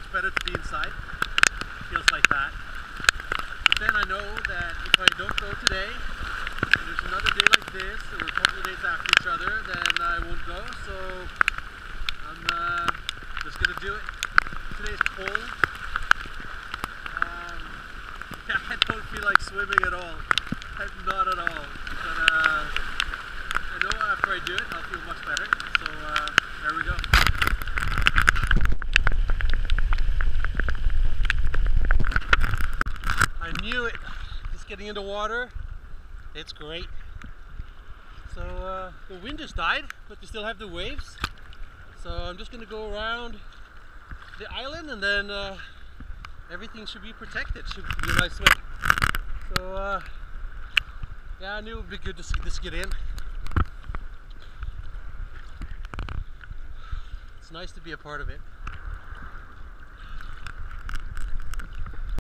much better to be inside. Feels like that. But then I know that if I don't go today, and there's another day like this, or a couple of days after each other, then I won't go. So I'm just gonna do it. Today's cold. I don't feel like swimming at all. Not at all. But I know after I do it, I'll feel much better. So there we go. I knew it. Just getting into water, it's great. So the wind just died, but we still have the waves. So I'm just going to go around the island, and then everything should be protected. Should be a nice swim. So yeah, I knew it would be good to just get in. It's nice to be a part of it.